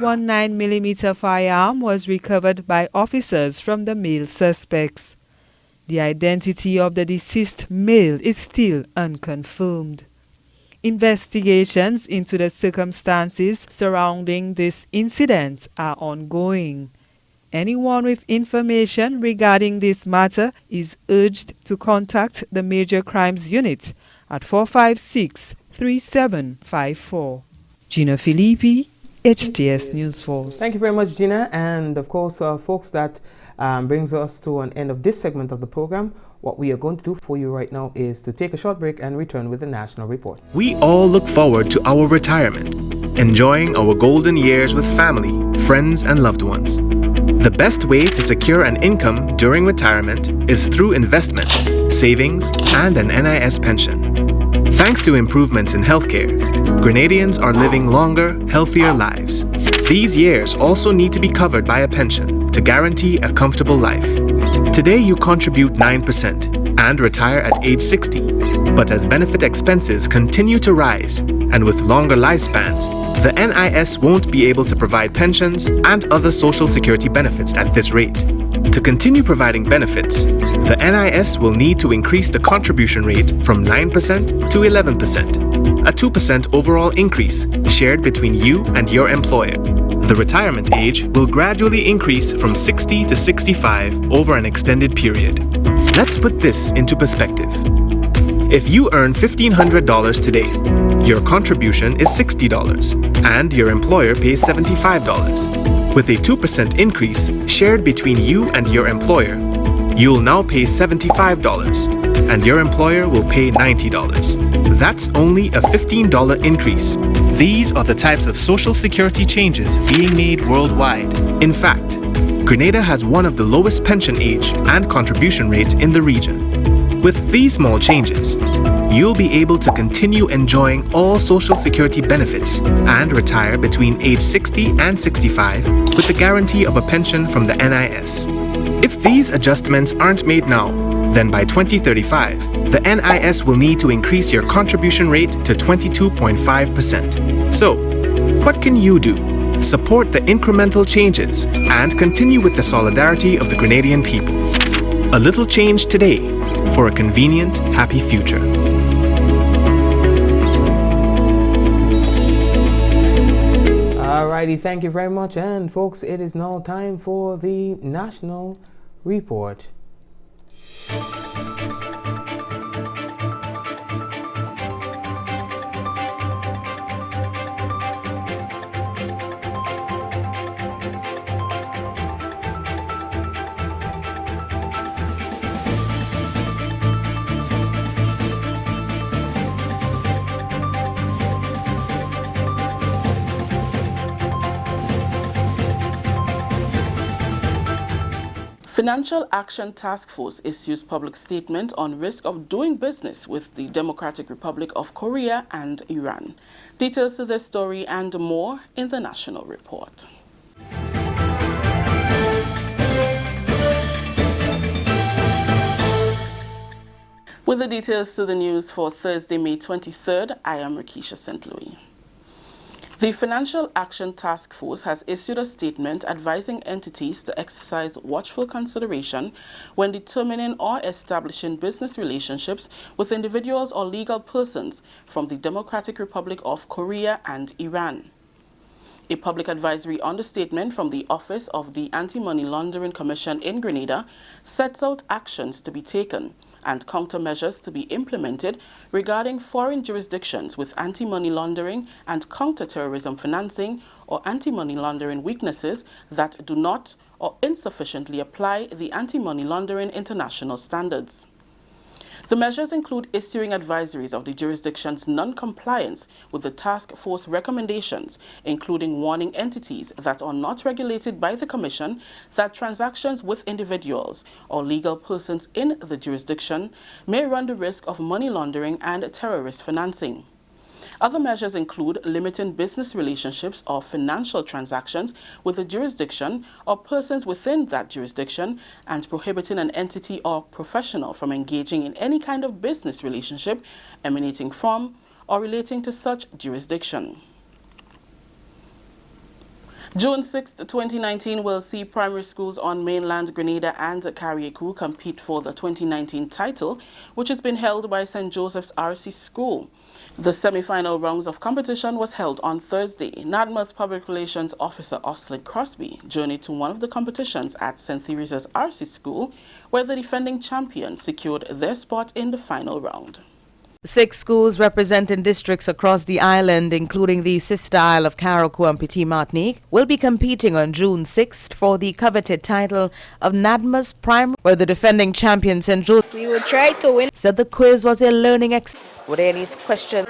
One 9mm firearm was recovered by officers from the male suspects. The identity of the deceased male is still unconfirmed. Investigations into the circumstances surrounding this incident are ongoing. Anyone with information regarding this matter is urged to contact the Major Crimes Unit at 456-3754. Gina Filippi, HTS News Force. Thank you very much, Gina. And of course, folks, that brings us to an end of this segment of the program. What we are going to do for you right now is to take a short break and return with the national report. We all look forward to our retirement, enjoying our golden years with family, friends, and loved ones. The best way to secure an income during retirement is through investments, savings, and an NIS pension. Thanks to improvements in healthcare, Grenadians are living longer, healthier lives. These years also need to be covered by a pension to guarantee a comfortable life. Today you contribute 9%, and retire at age 60. But as benefit expenses continue to rise, and with longer lifespans, the NIS won't be able to provide pensions and other social security benefits at this rate. To continue providing benefits, the NIS will need to increase the contribution rate from 9% to 11%, a 2% overall increase shared between you and your employer. The retirement age will gradually increase from 60 to 65 over an extended period. Let's put this into perspective. If you earn $1,500 today, your contribution is $60 and your employer pays $75. With a 2% increase shared between you and your employer, you'll now pay $75 and your employer will pay $90. That's only a $15 increase. These are the types of social security changes being made worldwide. In fact, Grenada has one of the lowest pension age and contribution rates in the region. With these small changes, you'll be able to continue enjoying all social security benefits and retire between age 60 and 65 with the guarantee of a pension from the NIS. If these adjustments aren't made now, then by 2035, the NIS will need to increase your contribution rate to 22.5%. So, what can you do? Support the incremental changes and continue with the solidarity of the Grenadian people. A little change today for a convenient, happy future. Alrighty, thank you very much. And folks, it is now time for the National Report. Financial Action Task Force issues public statement on risk of doing business with the Democratic Republic of Korea and Iran. Details to this story and more in the National Report. With the details to the news for Thursday, May 23rd, I am Rakisha St. Louis. The Financial Action Task Force has issued a statement advising entities to exercise watchful consideration when determining or establishing business relationships with individuals or legal persons from the Democratic Republic of Korea and Iran. A public advisory on the statement from the Office of the Anti-Money Laundering Commission in Grenada sets out actions to be taken and countermeasures to be implemented regarding foreign jurisdictions with anti-money laundering and counter-terrorism financing or anti-money laundering weaknesses that do not or insufficiently apply the anti-money laundering international standards. The measures include issuing advisories of the jurisdiction's non-compliance with the task force recommendations, including warning entities that are not regulated by the Commission that transactions with individuals or legal persons in the jurisdiction may run the risk of money laundering and terrorist financing. Other measures include limiting business relationships or financial transactions with the jurisdiction or persons within that jurisdiction and prohibiting an entity or professional from engaging in any kind of business relationship emanating from or relating to such jurisdiction. June 6, 2019 will see primary schools on mainland Grenada and Carriacou compete for the 2019 title, which has been held by St. Joseph's RC School. The semi-final rounds of competition was held on Thursday. NADMA's Public Relations Officer Oslin Crosby journeyed to one of the competitions at St. Theresa's RC School, where the defending champion secured their spot in the final round. 6 schools representing districts across the island, including the sister isle of Carriacou and Petite Martinique, will be competing on June 6th for the coveted title of NADMA's Prime, where the defending champion St. Joseph We will try to win. said the quiz was a learning experience. Were there any questions?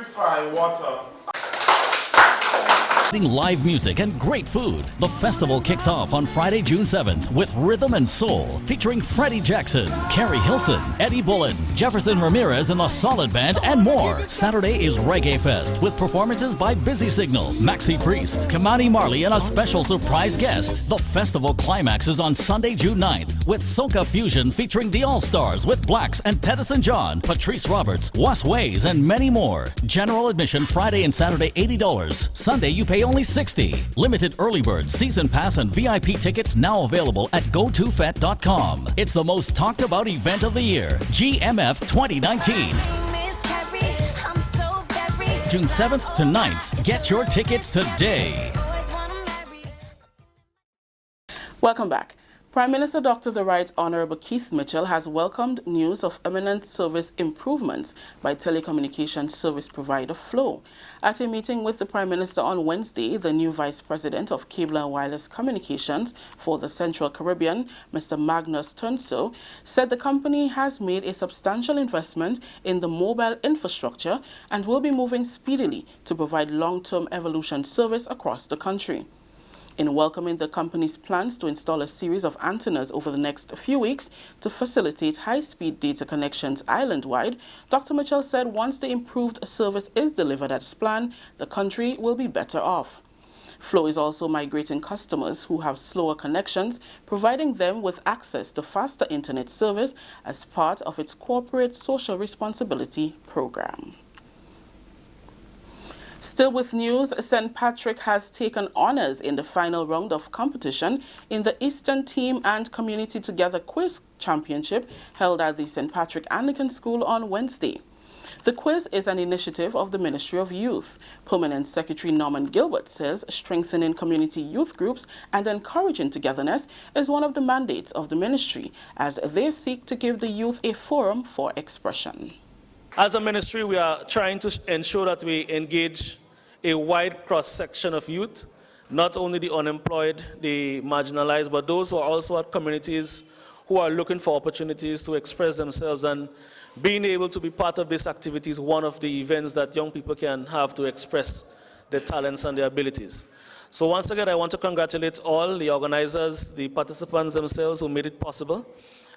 Live music and great food. The festival kicks off on Friday, June 7th with Rhythm and Soul, featuring Freddie Jackson, Carrie Hilson, Eddie Bullen, Jefferson Ramirez and the Solid Band, and more. Saturday is Reggae Fest with performances by Busy Signal, Maxi Priest, Kamani Marley, and a special surprise guest. The festival climax is on Sunday, June 9th with Soca Fusion featuring the All-Stars with Blacks and Tedison John, Patrice Roberts, Was Ways, and many more. General admission Friday and Saturday $80. Sunday you pay only $60. Limited early bird, season pass, and VIP tickets now available at gotofet.com. It's the most talked about event of the year, GMF 2019. June 7th to 9th. Get your tickets today. Welcome back. Prime Minister Dr. The Right Honorable Keith Mitchell has welcomed news of imminent service improvements by telecommunications service provider Flow. At a meeting with the Prime Minister on Wednesday, the new Vice President of Cable and Wireless Communications for the Central Caribbean, Mr. Magnus Tunso, said the company has made a substantial investment in the mobile infrastructure and will be moving speedily to provide long-term evolution service across the country. In welcoming the company's plans to install a series of antennas over the next few weeks to facilitate high-speed data connections island-wide, Dr. Mitchell said once the improved service is delivered as planned, the country will be better off. Flow is also migrating customers who have slower connections, providing them with access to faster internet service as part of its corporate social responsibility program. Still with news, St. Patrick has taken honors in the final round of competition in the Eastern Team and Community Together Quiz Championship held at the St. Patrick Anglican School on Wednesday. The quiz is an initiative of the Ministry of Youth. Permanent Secretary Norman Gilbert says strengthening community youth groups and encouraging togetherness is one of the mandates of the ministry as they seek to give the youth a forum for expression. As a ministry, we are trying to ensure that we engage a wide cross-section of youth, not only the unemployed, the marginalized, but those who are also at communities who are looking for opportunities to express themselves, and being able to be part of this activity is one of the events that young people can have to express their talents and their abilities. So once again, I want to congratulate all the organizers, the participants themselves who made it possible.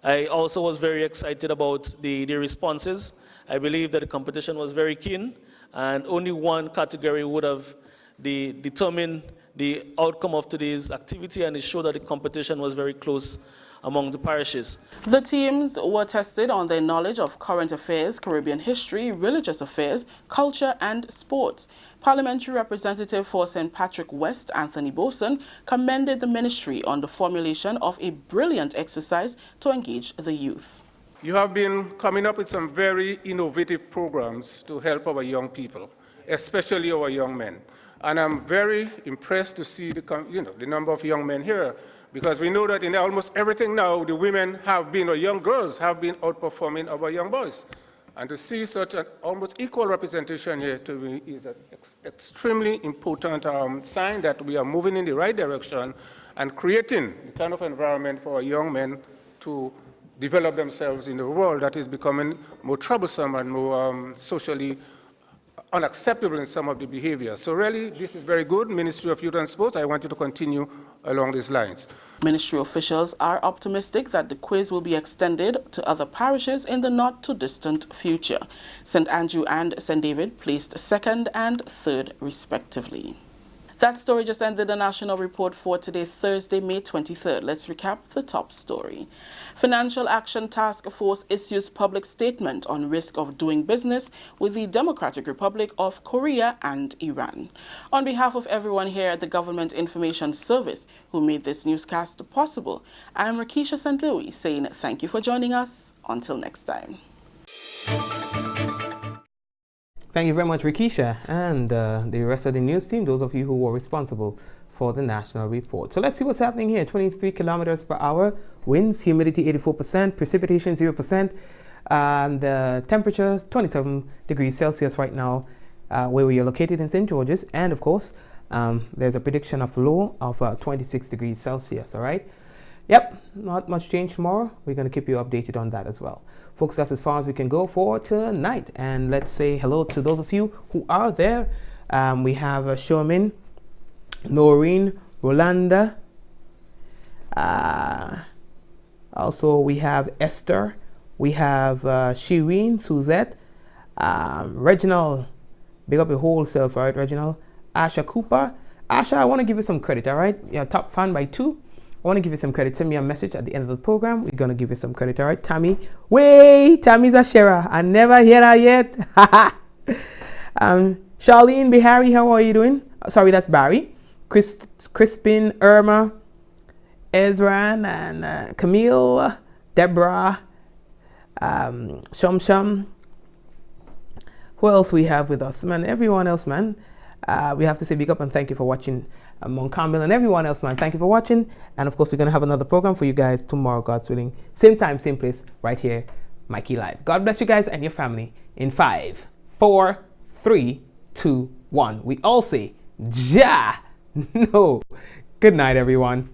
I also was very excited about the responses. I believe that the competition was very keen, and only one category would have determined the outcome of today's activity, and it showed that the competition was very close among the parishes. The teams were tested on their knowledge of current affairs, Caribbean history, religious affairs, culture, and sports. Parliamentary Representative for St. Patrick West, Anthony Boson, commended the ministry on the formulation of a brilliant exercise to engage the youth. You have been coming up with some very innovative programs to help our young people, especially our young men. And I'm very impressed to see the number of young men here, because we know that in almost everything now, the women have been, or young girls have been outperforming our young boys. And to see such an almost equal representation here to me is an extremely important sign that we are moving in the right direction and creating the kind of environment for our young men to develop themselves in a world that is becoming more troublesome and more socially unacceptable in some of the behavior. So really, this is very good. Ministry of Youth and Sports, I want you to continue along these lines. Ministry officials are optimistic that the quiz will be extended to other parishes in the not-too-distant future. St. Andrew and St. David placed second and third, respectively. That story just ended the national report for today, Thursday, May 23rd. Let's recap the top story. Financial Action Task Force issues public statement on risk of doing business with the Democratic Republic of Korea and Iran. On behalf of everyone here at the Government Information Service who made this newscast possible, I'm Rakisha St. Louis saying thank you for joining us. Until next time. Thank you very much, Rikisha, and the rest of the news team, those of you who were responsible for the national report. So let's see what's happening here. 23 kilometers per hour, winds, humidity 84%, precipitation 0%, and the temperature 27 degrees Celsius right now, where we are located in St. George's. And of course, there's a prediction of low of 26 degrees Celsius, all right? Yep, not much change tomorrow. We're going to keep you updated on that as well. Folks, that's as far as we can go for tonight. And let's say hello to those of you who are there. We have Shomin, Noreen, Rolanda. Also, we have Esther. We have Shireen, Suzette, Reginald. Big up your whole self, all right, Reginald. Asha Cooper. Asha, I want to give you some credit, all right? You're a top fan by 2. want to give you some credit. Send me a message at the end of the program. We're going to give you some credit. All right, Tammy. Wait, Tammy's a sharer. I never hear her yet. Charlene Bihari, how are you doing? Sorry, that's Barry. Crispin, Irma, Ezran, and Camille, Deborah, Shum. Who else we have with us, man? Everyone else, man. We have to say big up and thank you for watching. Mount Carmel and everyone else, man. Thank you for watching. And of course, we're going to have another program for you guys tomorrow, God's willing. Same time, same place, right here, Mikey Live. God bless you guys and your family. In 5, 4, 3, 2, 1. We all say, Ja. No. Good night, everyone.